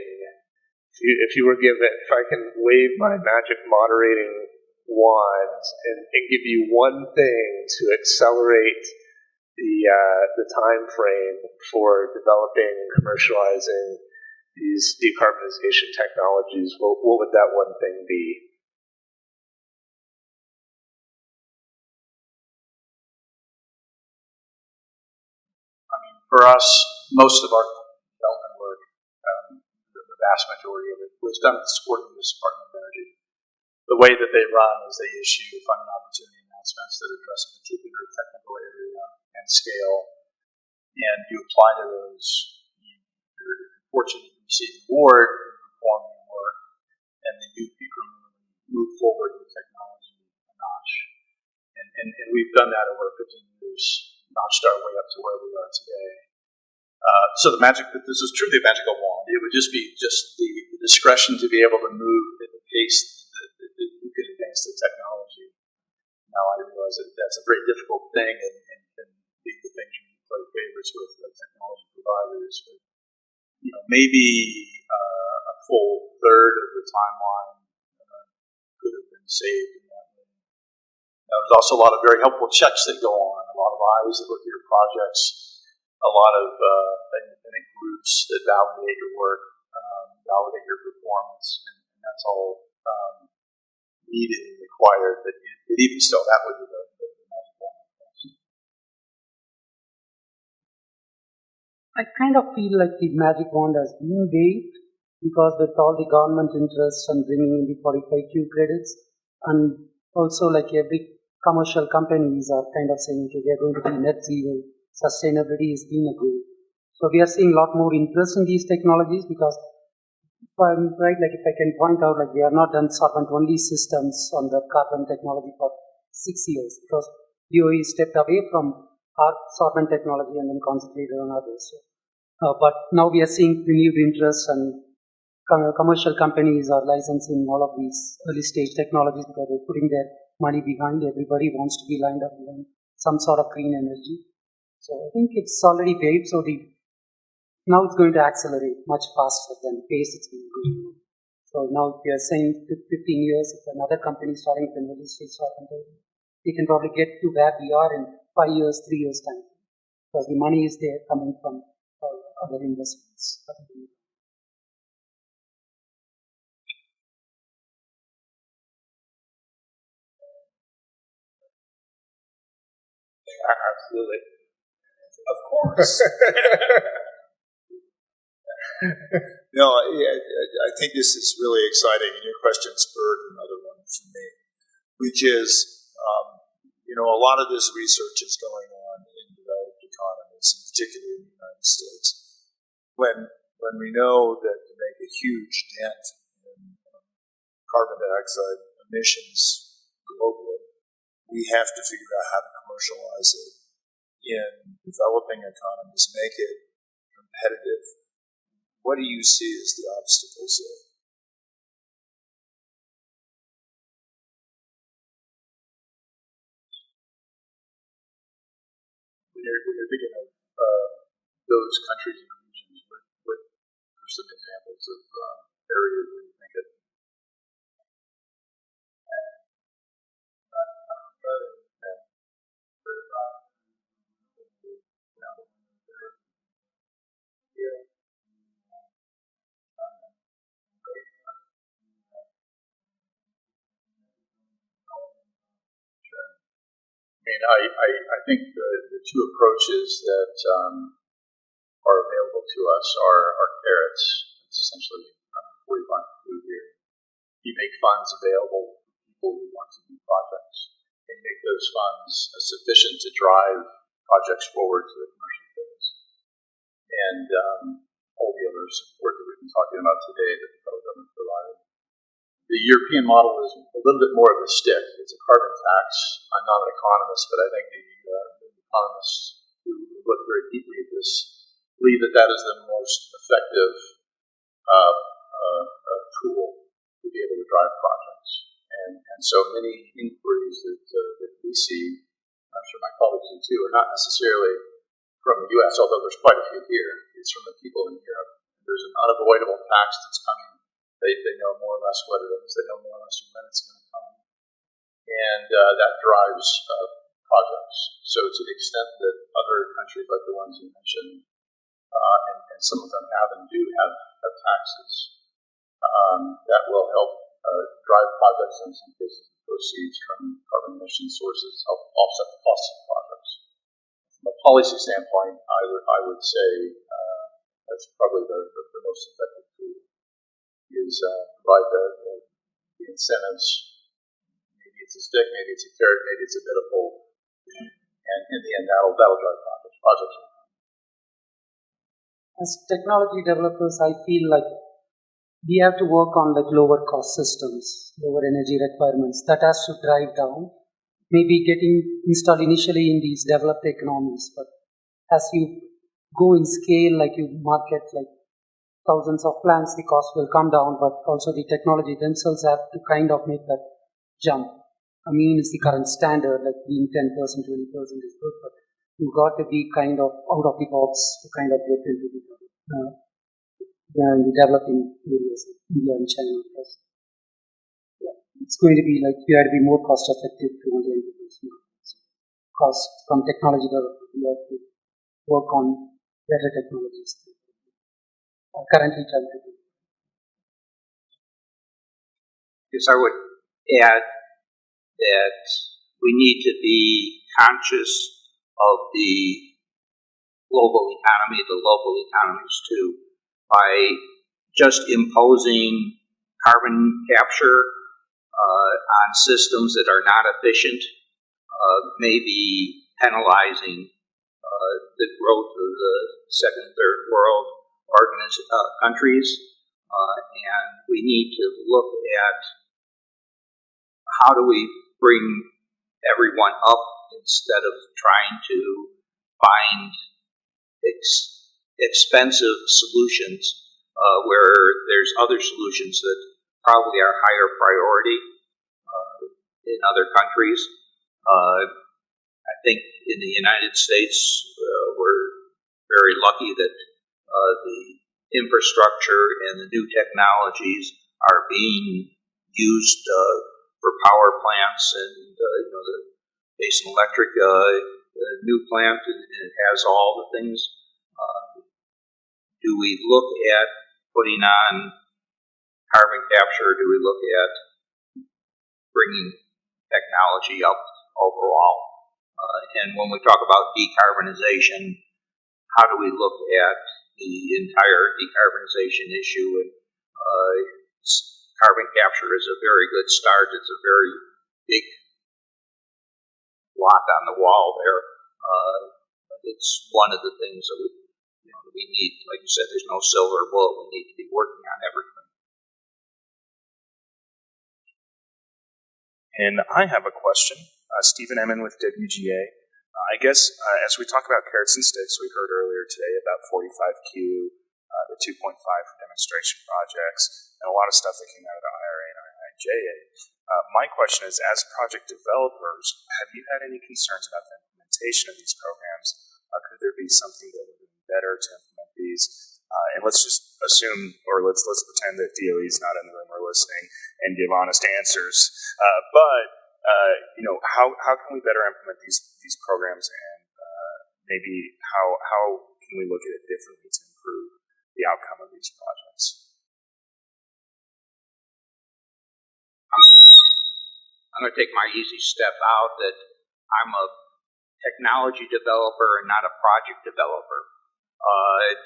if you were given, if I can wave my magic moderating wand and give you one thing to accelerate the time frame for developing and commercializing these decarbonization technologies, what would that one thing be? for us, most of our development work, the vast majority of it, was done with the support of the U.S. Department of Energy. The way that they run is they issue funding opportunity announcements that address a particular technical area and scale, and you apply to those. You're fortunate to receive an award, you perform the work, and then you incrementally move forward with technology a notch. And we've done that over 15 years, notched our way up to where we are today. So this is truly a magical wand. It would just be the discretion to be able to move at the pace that we could advance the technology. Now I realize that that's a very difficult thing, and the things you play favorites with the technology providers. But, maybe a full third of the timeline could have been saved in that way. Now, there's also a lot of very helpful checks that go on, a lot of eyes that look at your projects, a lot of independent groups that validate your work, validate your performance, and that's all needed and required. But even still, that would be the magic wand. I kind of feel like the magic wand has been waived because with all the government interest and bringing in the 45Q credits, and also like every commercial companies are kind of saying, okay, they're going to be net zero, sustainability is being a goal. So we are seeing a lot more interest in these technologies because, if I'm right, like if I can point out, like we have not done solvent-only systems on the carbon technology for 6 years because DOE stepped away from our solvent technology and then concentrated on others. So, but now we are seeing renewed interest, and commercial companies are licensing all of these early stage technologies because they're putting their money behind. Everybody wants to be lined up behind some sort of green energy. So I think it's already waived. So now it's going to accelerate much faster than the pace it's been going. So now if you are saying 15 years, if another company is starting with an early stage solvent, they can probably get to where we are in 5 years, 3 years time, because the money is there coming from other investments. Absolutely. Of course. No, I think this is really exciting, and your question spurred another one for me, which is, a lot of this research is going on in developed economies, and particularly in the United States. When we know that to make a huge dent in carbon dioxide emissions globally, we have to figure out how to commercialize it in developing economies, make it competitive. What do you see as the obstacles there? When you're thinking of those countries and regions, what are some examples of areas where you think it? I think the two approaches that are available to us are carrots. It's essentially where you find food here. You make funds available for people who want to do projects, and make those funds sufficient to drive projects forward to the commercial phase. And all the other support that we've been talking about today that the federal government provided. The European model is a little bit more of a stick. It's a carbon tax. I'm not an economist, but I think the economists who look very deeply at this believe that that is the most effective tool to be able to drive projects. And so many inquiries that we see, I'm sure my colleagues do too, are not necessarily from the U.S., although there's quite a few here. It's from the people in Europe. There's an unavoidable tax that's coming. They know more or less what it is. They know more or less when it's going to come. And that drives projects. So to the extent that other countries like the ones you mentioned, and some of them have and do have taxes, that will help drive projects, in some cases proceeds from carbon emission sources, help offset the costs of projects. Much policy standpoint, I would say that's probably the most effective tool is provide the incentives. Maybe it's a stick, maybe it's a carrot, maybe it's a bit of both. And in the end, that'll drive projects. As technology developers, I feel like we have to work on like lower cost systems, lower energy requirements. That has to drive down. Maybe getting installed initially in these developed economies, but as you go in scale, like you market like thousands of plants, the cost will come down, but also the technology themselves have to kind of make that jump. I mean, it's the current standard, like being 10%, 20% is good, but you've got to be kind of out of the box to kind of get into the developing areas, like India and China. It's going to be like you have to be more cost effective to enter into those markets. Cost from technology development, you have to work on better technologies. Currently trying to do. Yes, I would add that we need to be conscious of the global economy, the local economies too, by just imposing carbon capture on systems that are not efficient, may be penalizing the growth of the second and third world countries, and we need to look at how do we bring everyone up instead of trying to find expensive solutions where there's other solutions that probably are higher priority in other countries. I think in the United States we're very lucky that the infrastructure and the new technologies are being used for power plants, and the Basin Electric new plant, and it has all the things. Do we look at putting on carbon capture? Do we look at bringing technology up overall? And when we talk about decarbonization, how do we look at the entire decarbonization issue? And carbon capture is a very good start. It's a very big block on the wall there. It's one of the things that we need. Like you said, there's no silver bullet. We need to be working on everything. And I have a question. Stephen Emmon with WGA. I guess as we talk about carrots and sticks, we heard earlier today about 45Q, the 2.5 for demonstration projects, and a lot of stuff that came out of the IRA and IIJA. My question is, as project developers, have you had any concerns about the implementation of these programs? Could there be something that would be better to implement these? And let's just assume, or let's pretend that DOE is not in the room or listening and give honest answers. But how can we better implement these programs, and maybe how can we look at it differently to improve the outcome of these projects? I'm going to take my easy step out that I'm a technology developer and not a project developer.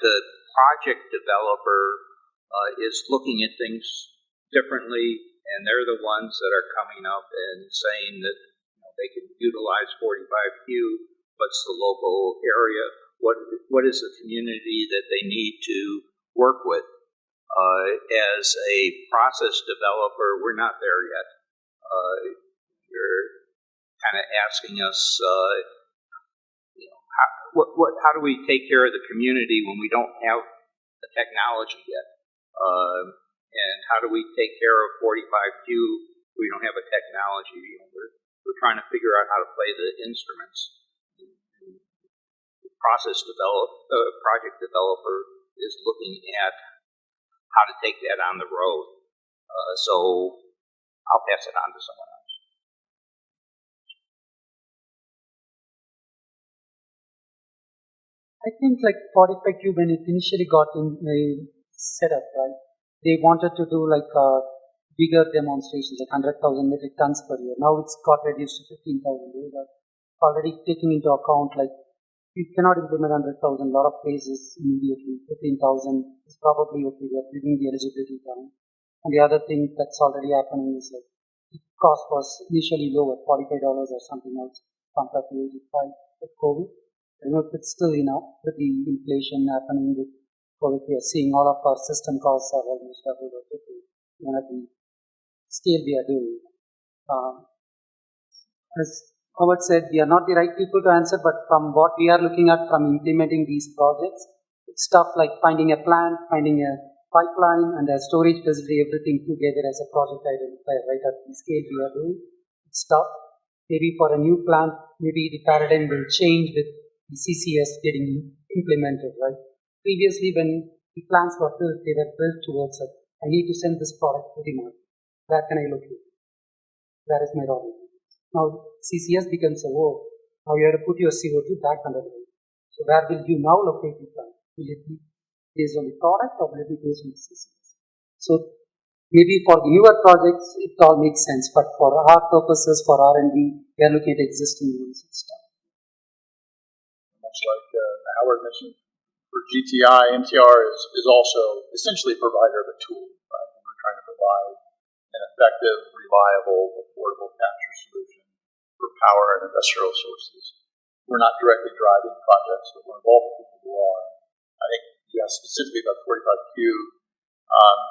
The project developer is looking at things differently, and they're the ones that are coming up and saying that they can utilize 45Q. What's the local area? What is the community that they need to work with? As a process developer, we're not there yet. You're kind of asking us, how do we take care of the community when we don't have the technology yet? And how do we take care of 45Q if we don't have a technology? We're trying to figure out how to play the instruments. The project developer is looking at how to take that on the road. So I'll pass it on to someone else. I think like 45Q, when it initially got set up, right, they wanted to do like bigger demonstrations, like 100,000 metric tons per year. Now it's got reduced to 15,000. They are already taking into account like you cannot implement 100,000, a lot of places immediately. 15,000 is probably okay. We are bringing the eligibility down. And the other thing that's already happening is like the cost was initially low at $45 or something else compared to 85 with COVID. I don't know if it's still enough with the inflation happening with COVID. We are seeing all of our system costs are almost doubled or tripled at the scale we are doing. As Howard said, we are not the right people to answer, but from what we are looking at from implementing these projects, it's stuff like finding a plant, finding a pipeline, and a storage facility, everything together as a project identifier right at the scale we are doing. It's tough. Maybe for a new plant, maybe the paradigm will change with the CCS getting implemented, right? Previously, when the plants were built, they were built towards it. I need to send this product to the market. Where can I locate? That is my raw material. Now, CCS becomes a work. Now you have to put your CO2 back under the roof. So where will you now locate the plant? Will it be based on the product or will it be based on the CCS? So maybe for the newer projects, it all makes sense. But for our purposes, for R&D, we are looking at existing ones and stuff. Much like Howard mentioned, for GTI, MTR is also essentially a provider of a tool. Right? We're trying to provide an effective, reliable, affordable capture solution for power and industrial sources. We're not directly driving projects that we're involved with people who are. I think you asked specifically about 45Q.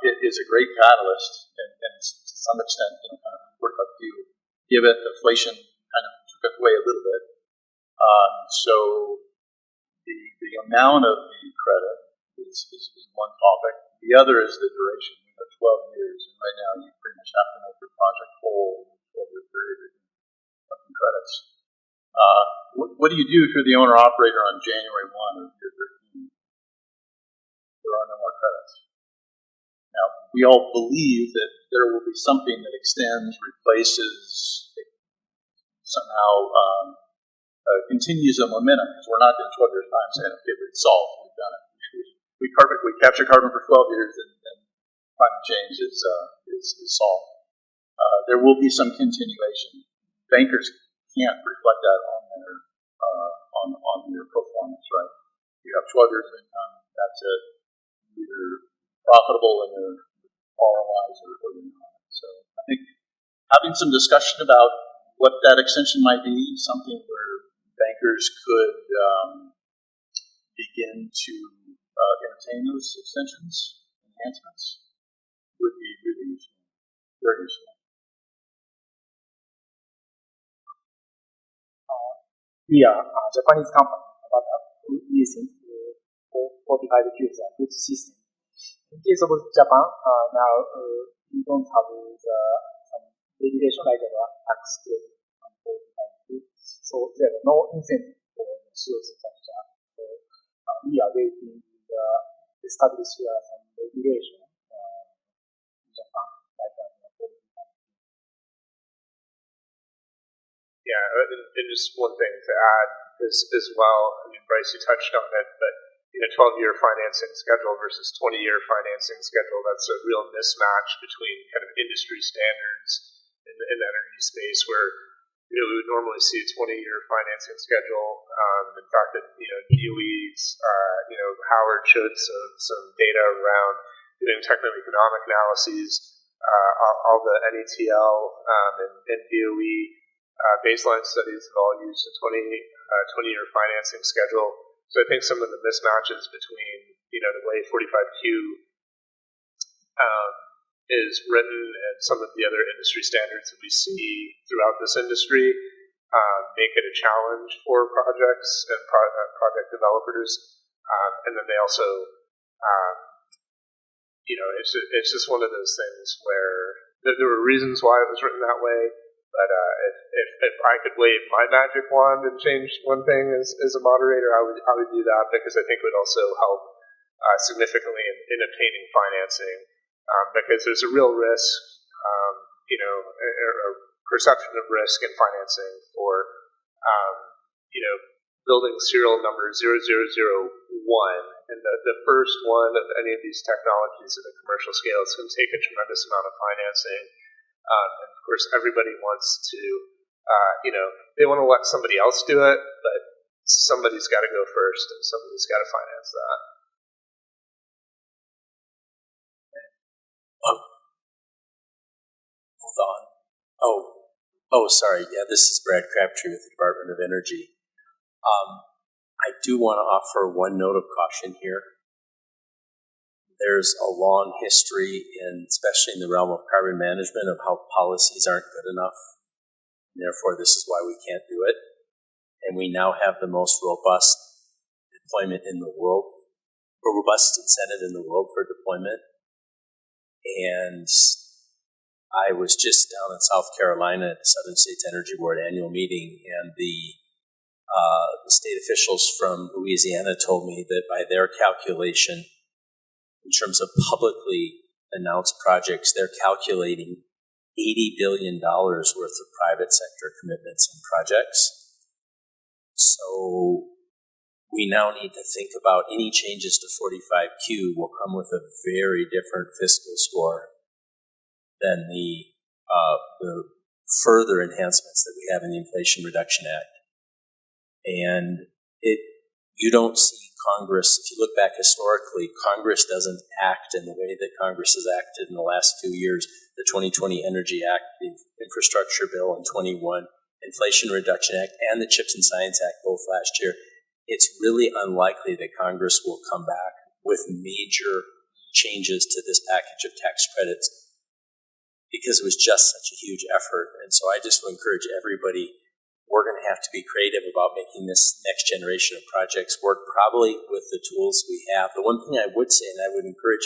It is a great catalyst, and to some extent, kind of 45Q giveth inflation kind of took it away a little bit. So the amount of the credit is one topic. The other is the duration. We have 12 years, and right now you pretty much have to make your project whole in a 12-year period of the credits. What do you do if you're the owner-operator on January 1 of year 13? There are no more credits. Now, we all believe that there will be something that extends, replaces, somehow continues a momentum, because we're not in 12 years' time saying, okay, it's solved, we've done it. We capture carbon for 12 years, and climate change is solved. There will be some continuation. Bankers can't reflect that on their performance, right? You have 12 years of income, that's it. You're profitable in your ROIs or you're not. So I think having some discussion about what that extension might be, something where bankers could begin to entertain those extensions, enhancements, would be really useful, very useful. We are a Japanese company, but using 45 cubes and good system. In case of Japan, now we don't have some regulation like tax credit on 45 cubes, so there are no incentive for the CO2 capture. So we are waiting to establish some regulation in Japan like that. Yeah, and just one thing to add as well. I mean, Brice, you touched on it, but 12-year financing schedule versus 20-year financing schedule, that's a real mismatch between kind of industry standards in the energy space where we would normally see a 20-year financing schedule. In fact, DOE's, Howard showed some data around doing technical economic analyses, all the NETL and DOE baseline studies have all used a 20-year financing schedule. So I think some of the mismatches between, the way 45Q is written and some of the other industry standards that we see throughout this industry make it a challenge for projects and project developers. And then they also, it's just one of those things where there were reasons why it was written that way. But if I could wave my magic wand and change one thing as a moderator, I would do that, because I think it would also help significantly in obtaining financing, because there's a real risk, a perception of risk in financing for, building serial number 0001, and the first one of any of these technologies at a commercial scale is going to take a tremendous amount of financing. And of course, everybody wants to, they want to let somebody else do it, but somebody's got to go first, and somebody's got to finance that. Hold on. Sorry. Yeah, this is Brad Crabtree with the Department of Energy. I do want to offer one note of caution here. There's a long history, especially in the realm of carbon management, of how policies aren't good enough. And therefore, this is why we can't do it. And we now have the most robust deployment in the world, or robust incentive in the world for deployment. And I was just down in South Carolina at the Southern States Energy Board annual meeting, and the state officials from Louisiana told me that by their calculation, in terms of publicly announced projects, they're calculating $80 billion worth of private sector commitments and projects. So we now need to think about any changes to 45Q will come with a very different fiscal score than the further enhancements that we have in the Inflation Reduction Act. And you don't see Congress, if you look back historically, Congress doesn't act in the way that Congress has acted in the last few years. The 2020 Energy Act, the Infrastructure Bill in 21, Inflation Reduction Act, and the CHIPS and Science Act both last year. It's really unlikely that Congress will come back with major changes to this package of tax credits because it was just such a huge effort. And so I just would encourage everybody, we're going to have to be creative about making this next generation of projects work, probably with the tools we have. The one thing I would say, and I would encourage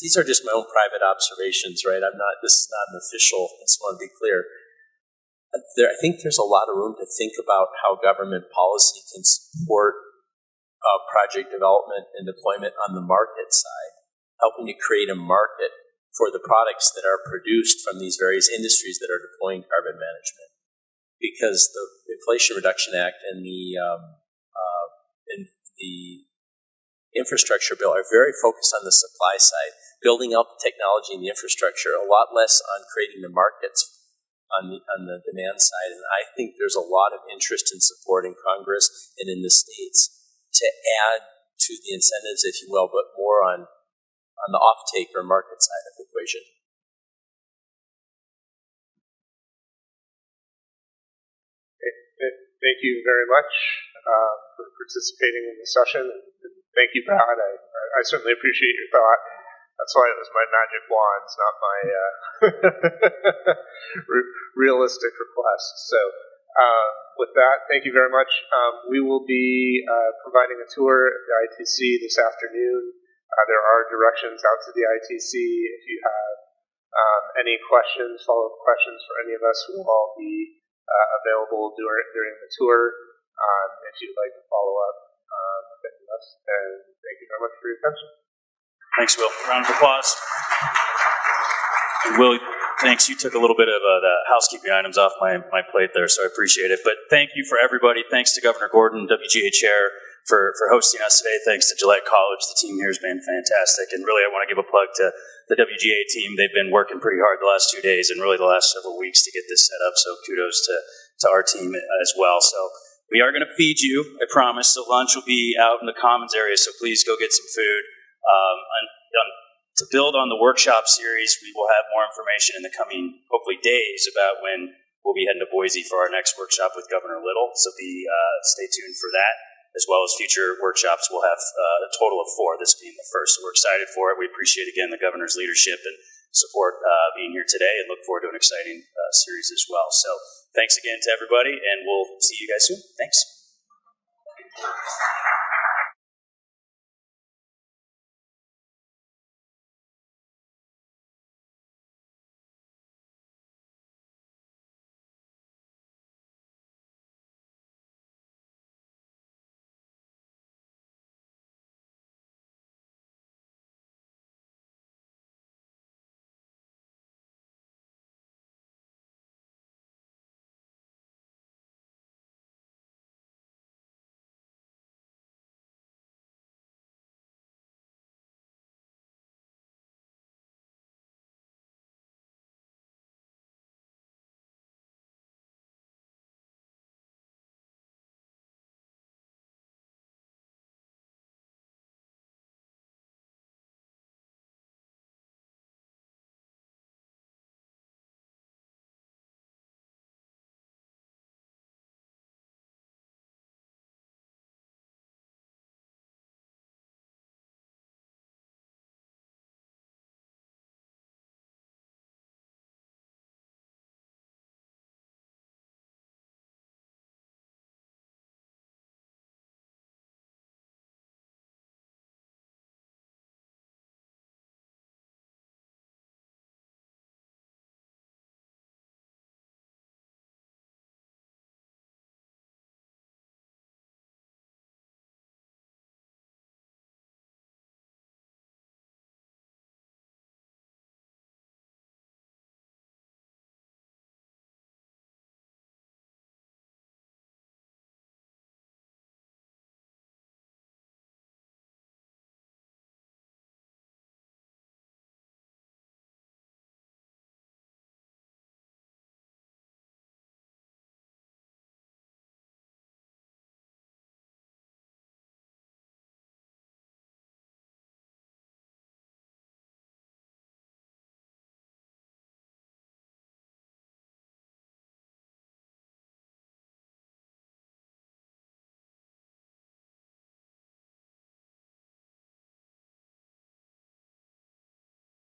these are just my own private observations, right? This is not an official, I just want to be clear. I think there's a lot of room to think about how government policy can support project development and deployment on the market side, helping to create a market for the products that are produced from these various industries that are deploying carbon management. Because the Inflation Reduction Act and the infrastructure bill are very focused on the supply side, building out the technology and the infrastructure, a lot less on creating the markets on the demand side. And I think there's a lot of interest in supporting Congress and in the states to add to the incentives, if you will, but more on the offtake or market side of the equation. Thank you very much for participating in the session. And thank you, Brad. I certainly appreciate your thought. That's why it was my magic wands, not my realistic request. So with that, thank you very much. We will be providing a tour of the ITC this afternoon. There are directions out to the ITC. If you have any questions, follow-up questions for any of us, we will all be available during the tour if you'd like to follow up with any of us. And thank you very much for your attention. Thanks, Will. Round of applause. And Will, thanks. You took a little bit of the housekeeping items off my plate there, so I appreciate it. But thank you for everybody. Thanks to Governor Gordon, WGA Chair, for hosting us today. Thanks to Gillette College. The team here has been fantastic. And really, I want to give a plug to the WGA team. They've been working pretty hard the last 2 days and really the last several weeks to get this set up. So kudos to our team as well. So we are going to feed you, I promise. So lunch will be out in the commons area. So please go get some food. To build on the workshop series, we will have more information in the coming, hopefully, days about when we'll be heading to Boise for our next workshop with Governor Little. So stay tuned for that, as well as future workshops. We'll have a total of 4, this being the first. So we're excited for it. We appreciate, again, the governor's leadership and support being here today, and look forward to an exciting series as well. So thanks again to everybody, and we'll see you guys soon. Thanks.